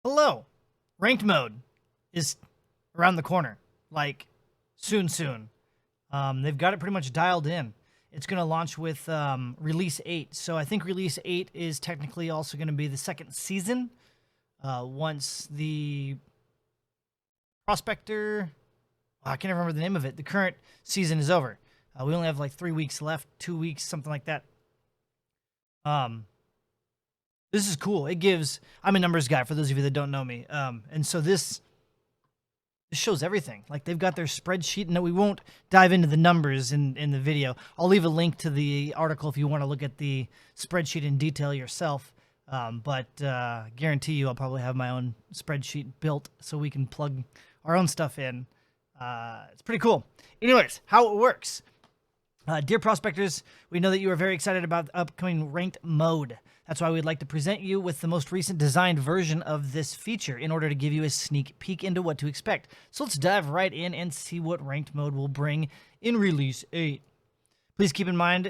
Hello. Ranked mode is around the corner. Like, soon. They've got it pretty much dialed in. It's going to launch with Release 8. So I think Release 8 is technically also going to be the second season. Once the Prospector... I can't remember the name of it. The current season is over. We only have like 3 weeks left, 2 weeks, something like that. This is cool. It gives... I'm a numbers guy, for those of you that don't know me. And so this shows everything. Like, they've got their spreadsheet, and we won't dive into the numbers in the video. I'll leave a link to the article if you want to look at the spreadsheet in detail yourself. But guarantee you I'll probably have my own spreadsheet built so we can plug our own stuff in. It's pretty cool. Anyways, how it works. Dear prospectors, we know that you are very excited about the upcoming ranked mode. That's why we'd like to present you with the most recent designed version of this feature in order to give you a sneak peek into what to expect. So let's dive right in and see what ranked mode will bring in Release 8. Please keep in mind,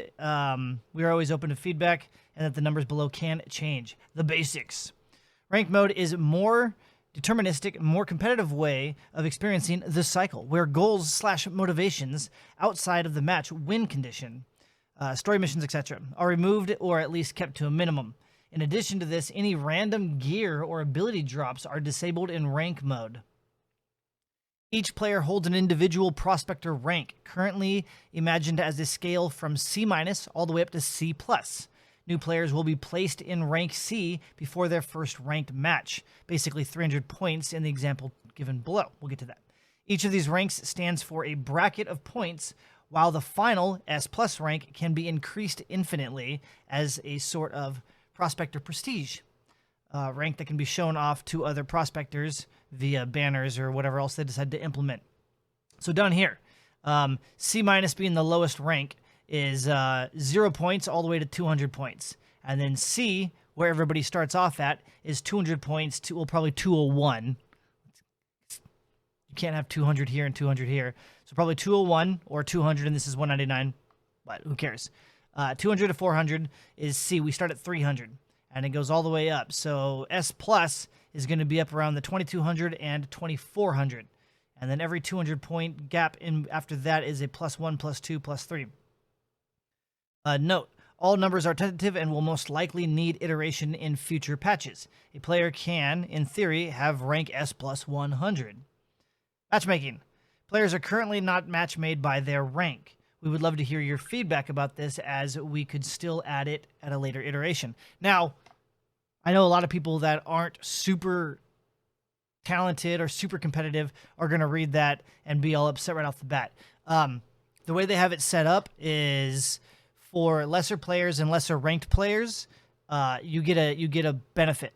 we are always open to feedback and that the numbers below can change. The basics. Ranked mode is a more deterministic, more competitive way of experiencing the cycle, where goals/motivations outside of the match win condition, story missions, etc., are removed or at least kept to a minimum. In addition to this, any random gear or ability drops are disabled in rank mode. Each player holds an individual prospector rank, currently imagined as a scale from C- all the way up to C+. New players will be placed in rank C before their first ranked match, basically 300 points in the example given below. We'll get to that. Each of these ranks stands for a bracket of points, while the final S+ rank can be increased infinitely as a sort of prospector prestige rank that can be shown off to other prospectors via banners or whatever else they decide to implement. So down here, C- being the lowest rank, is 0 points all the way to 200 points. And then C, where everybody starts off at, is 200 points to, well, probably 201. You can't have 200 here and 200 here. So probably 201 or 200, and this is 199, but who cares? 200 to 400 is C. We start at 300, and it goes all the way up. So S+ is going to be up around the 2200 and 2400. And then every 200-point gap in after that is a +1, +2, +3. Note, all numbers are tentative and will most likely need iteration in future patches. A player can, in theory, have rank S+ 100. Matchmaking. Players are currently not match made by their rank. We would love to hear your feedback about this, as we could still add it at a later iteration. Now, I know a lot of people that aren't super talented or super competitive are going to read that and be all upset right off the bat. The way they have it set up is, for lesser players and lesser ranked players, you get a benefit,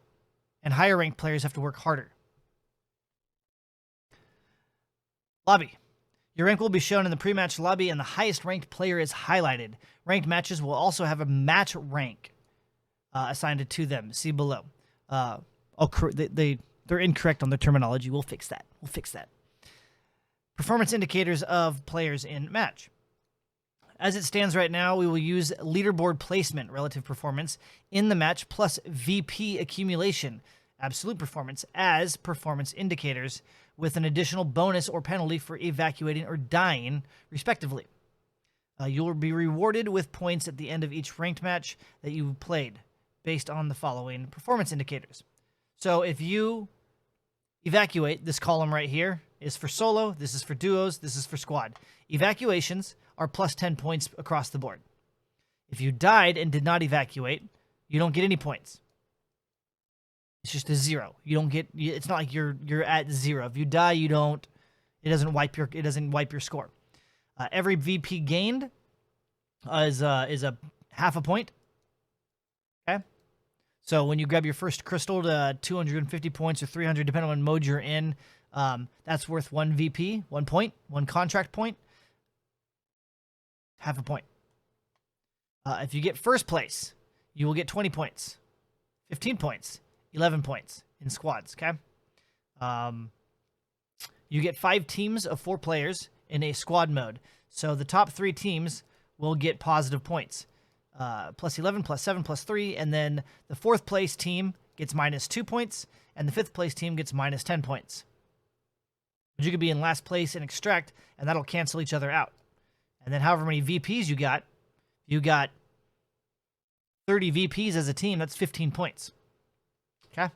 and higher ranked players have to work harder. Lobby. Your rank will be shown in the pre-match lobby, and the highest ranked player is highlighted. Ranked matches will also have a match rank assigned to them. See below. They're incorrect on their terminology. We'll fix that. Performance indicators of players in match. As it stands right now, we will use leaderboard placement, relative performance, in the match, plus VP accumulation, absolute performance, as performance indicators, with an additional bonus or penalty for evacuating or dying, respectively. You will be rewarded with points at the end of each ranked match that you played, based on the following performance indicators. So if you evacuate, this column right here is for solo, this is for duos, this is for squad. Evacuations are plus 10 points across the board. If you died and did not evacuate, you don't get any points. It's just a 0. You don't get. It's not like you're at 0. If you die, you don't. It doesn't wipe your score. Every VP gained is a half a point. Okay. So when you grab your first crystal to 250 points or 300, depending on what mode you're in, that's worth 1 VP, 1 point, 1 contract point. Half a point. If you get first place, you will get 20 points, 15 points, 11 points in squads, okay? You get 5 teams of 4 players in a squad mode. So the top 3 teams will get positive points. Plus 11, plus 7, plus 3, and then the 4th place team gets -2 points, and the 5th place team gets -10 points. But you could be in last place and extract, and that'll cancel each other out. And then however many VPs you got 30 VPs as a team, that's 15 points. Okay?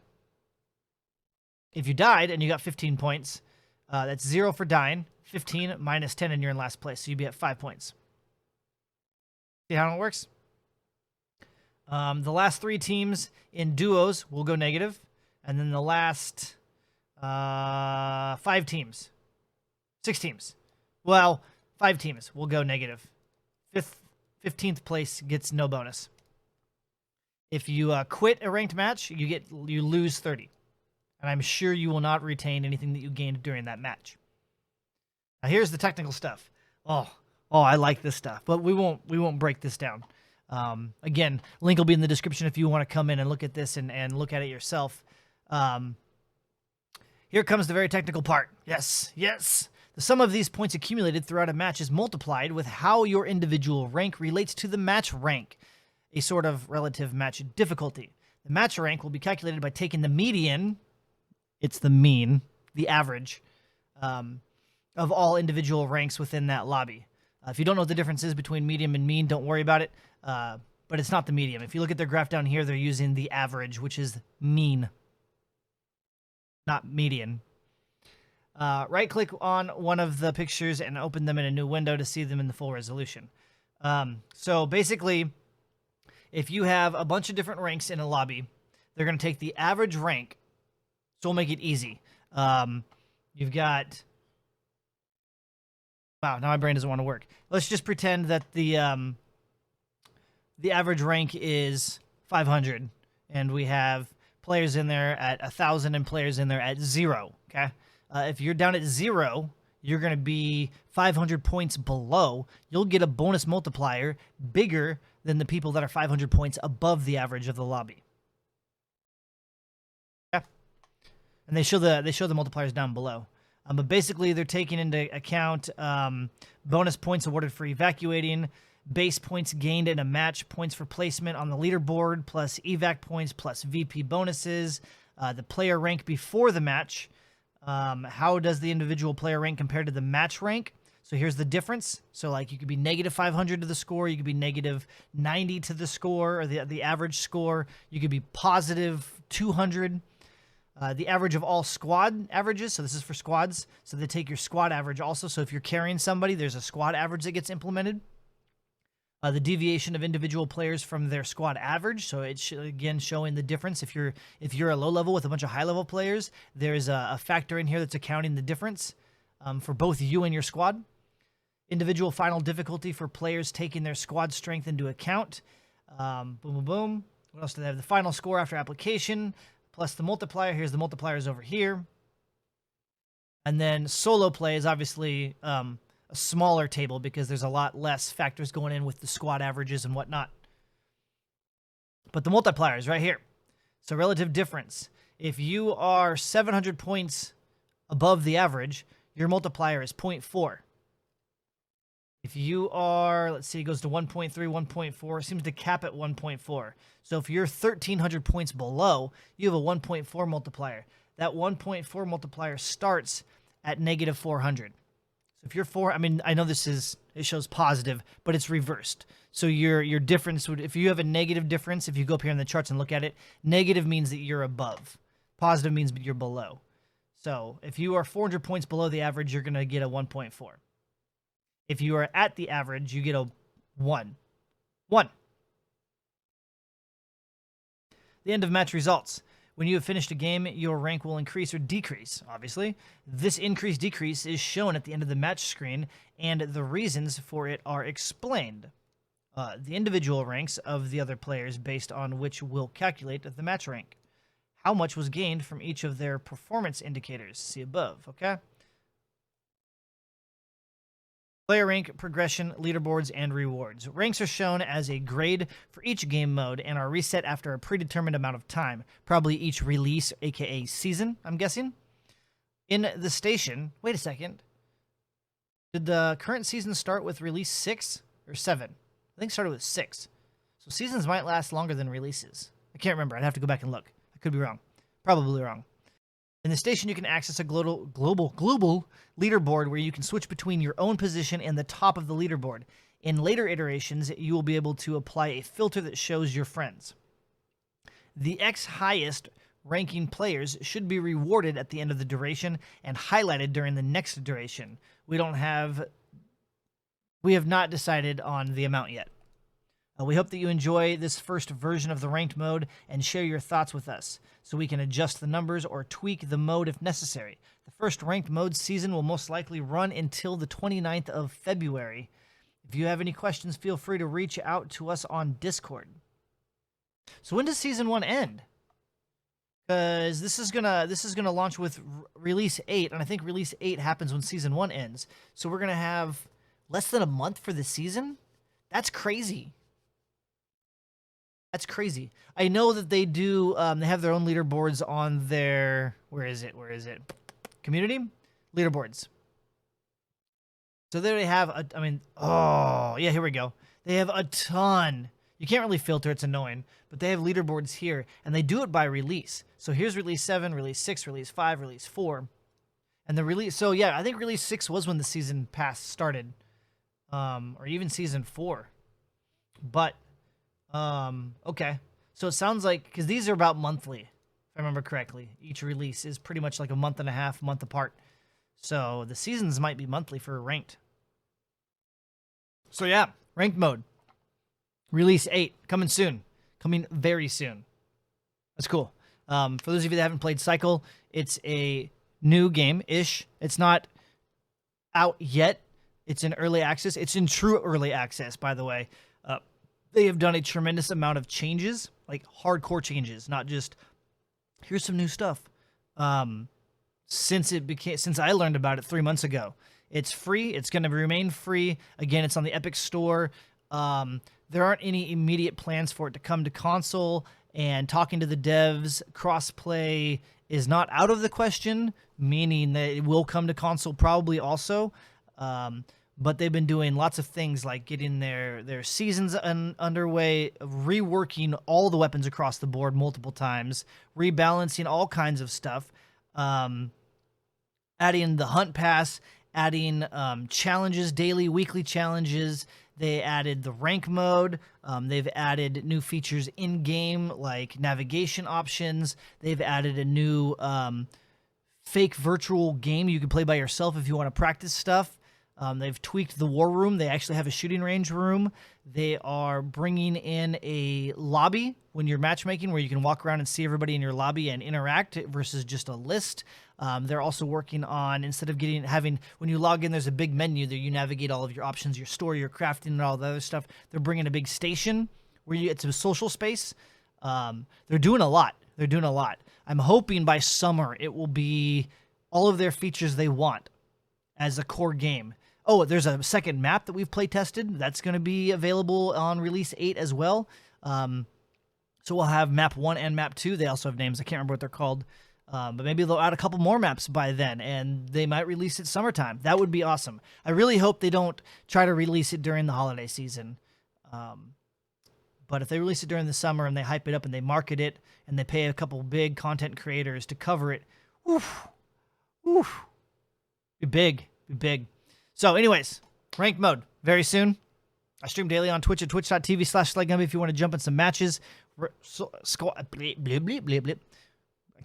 If you died and you got 15 points, that's 0 for dying, 15 minus 10, and you're in last place. So you'd be at 5 points. See how it works? The last 3 teams in duos will go negative, and then the last 6 teams. Well, 5 teams will go negative. 15th place gets no bonus. If you quit a ranked match, you lose 30, and I'm sure you will not retain anything that you gained during that match. Now here's the technical stuff. Oh, I like this stuff, but we won't break this down. Again, link will be in the description if you want to come in and look at this and look at it yourself. Here comes the very technical part. Yes. The sum of these points accumulated throughout a match is multiplied with how your individual rank relates to the match rank, a sort of relative match difficulty. The match rank will be calculated by taking the median, it's the mean, the average, of all individual ranks within that lobby. If you don't know what the difference is between medium and mean, don't worry about it. But it's not the medium. If you look at their graph down here, they're using the average, which is mean, not median. Right-click on one of the pictures and open them in a new window to see them in the full resolution. So basically, if you have a bunch of different ranks in a lobby, they're going to take the average rank, so we'll make it easy. You've got... Wow, now my brain doesn't want to work. Let's just pretend that the average rank is 500, and we have players in there at 1,000 and players in there at 0, okay? If you're down at 0, you're going to be 500 points below. You'll get a bonus multiplier bigger than the people that are 500 points above the average of the lobby. Yeah. And they show the multipliers down below. But basically, they're taking into account bonus points awarded for evacuating, base points gained in a match, points for placement on the leaderboard, plus evac points, plus VP bonuses, the player rank before the match. How does the individual player rank compare to the match rank? So here's the difference. So like you could be -500 to the score, you could be -90 to the score, or the average score. You could be +200. The average of all squad averages, so this is for squads, so they take your squad average also. So if you're carrying somebody, there's a squad average that gets implemented. The deviation of individual players from their squad average, so it's again showing the difference. If you're a low level with a bunch of high level players, there's a factor in here that's accounting the difference for both you and your squad. Individual final difficulty for players taking their squad strength into account. Boom, boom, boom. What else do they have? The final score after application, plus the multiplier. Here's the multipliers over here. And then solo play is obviously a smaller table because there's a lot less factors going in with the squad averages and whatnot. But the multipliers right here. So relative difference. If you are 700 points above the average, your multiplier is 0.4. If you are, let's see, it goes to 1.3, 1.4. It seems to cap at 1.4. So if you're 1,300 points below, you have a 1.4 multiplier. That 1.4 multiplier starts at -400. So if you're 4, I mean, I know it shows positive, but it's reversed. So your difference would, if you have a negative difference, if you go up here in the charts and look at it, negative means that you're above. Positive means you're below. So if you are 400 points below the average, you're going to get a 1.4. If you are at the average, you get a 1. 1. The end of match results. When you have finished a game, your rank will increase or decrease, obviously. This increase-decrease is shown at the end of the match screen, and the reasons for it are explained. The individual ranks of the other players based on which will calculate the match rank. How much was gained from each of their performance indicators? See above, okay? Player rank, progression, leaderboards, and rewards. Ranks are shown as a grade for each game mode and are reset after a predetermined amount of time, probably each release, aka season, I'm guessing. In the station, wait a second. Did the current season start with release 6 or 7? I think it started with 6. So seasons might last longer than releases. I can't remember. I'd have to go back and look. I Could be wrong. Probably wrong. In the station, you can access a global leaderboard where you can switch between your own position and the top of the leaderboard. In later iterations, you will be able to apply a filter that shows your friends. The X highest ranking players should be rewarded at the end of the duration and highlighted during the next duration. We have not decided on the amount yet. We hope that you enjoy this first version of the ranked mode and share your thoughts with us so we can adjust the numbers or tweak the mode if necessary. The first ranked mode season will most likely run until the 29th of February. If you have any questions, feel free to reach out to us on Discord. So when does season 1 end? Because this is gonna launch with release 8, and I think release 8 happens when season 1 ends. So we're gonna have less than a month for the season? That's crazy. That's crazy. I know that they do, they have their own leaderboards on their, where is it? Community? Leaderboards. So there they have, oh, yeah, here we go. They have a ton. You can't really filter, it's annoying, but they have leaderboards here, and they do it by release. So here's release 7, release 6, release 5, release 4. And the release, so yeah, I think release 6 was when the season pass started, or even season 4. But, okay. So it sounds like, because these are about monthly, if I remember correctly. Each release is pretty much like a month and a half, month apart. So the seasons might be monthly for ranked. So yeah, ranked mode. Release 8, coming soon. Coming very soon. That's cool. For those of you that haven't played Cycle, it's a new game-ish. It's not out yet. It's in early access. It's in true early access, by the way. They have done a tremendous amount of changes, like hardcore changes, not just, here's some new stuff. Since I learned about it 3 months ago. It's free. It's going to remain free. Again, it's on the Epic Store. There aren't any immediate plans for it to come to console, and talking to the devs, crossplay is not out of the question, meaning that it will come to console probably also. But they've been doing lots of things like getting their seasons underway, reworking all the weapons across the board multiple times, rebalancing all kinds of stuff, adding the hunt pass, adding challenges, daily, weekly challenges. They added the rank mode. They've added new features in-game, like navigation options. They've added a new fake virtual game you can play by yourself if you want to practice stuff. They've tweaked the war room. They actually have a shooting range room. They are bringing in a lobby when you're matchmaking where you can walk around and see everybody in your lobby and interact versus just a list. They're also working on, instead of having, when you log in, there's a big menu there. You navigate all of your options, your store, your crafting, and all the other stuff. They're bringing a big station where it's a social space. They're doing a lot. They're doing a lot. I'm hoping by summer it will be all of their features they want as a core game. Oh, there's a second map that we've play tested. That's going to be available on release 8 as well. So we'll have map 1 and map 2. They also have names. I can't remember what they're called. But maybe they'll add a couple more maps by then, and they might release it summertime. That would be awesome. I really hope they don't try to release it during the holiday season. But if they release it during the summer and they hype it up and they market it and they pay a couple big content creators to cover it, be big. So anyways, ranked mode, very soon. I stream daily on Twitch at twitch.tv/SlyGumbi if you want to jump in some matches. I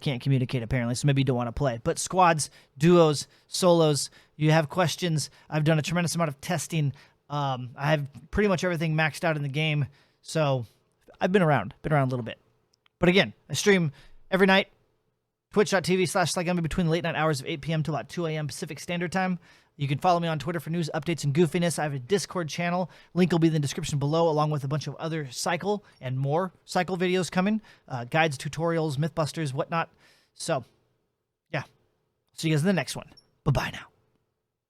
can't communicate apparently, so maybe you don't want to play. But squads, duos, solos, you have questions. I've done a tremendous amount of testing. I have pretty much everything maxed out in the game. So I've been around a little bit. But again, I stream every night. Twitch.tv/SlyGumbi between the late night hours of 8 p.m. to about 2 a.m. Pacific Standard Time. You can follow me on Twitter for news, updates, and goofiness. I have a Discord channel. Link will be in the description below, along with a bunch of other Cycle and more Cycle videos coming. Guides, tutorials, Mythbusters, whatnot. So, yeah. See you guys in the next one. Bye-bye now.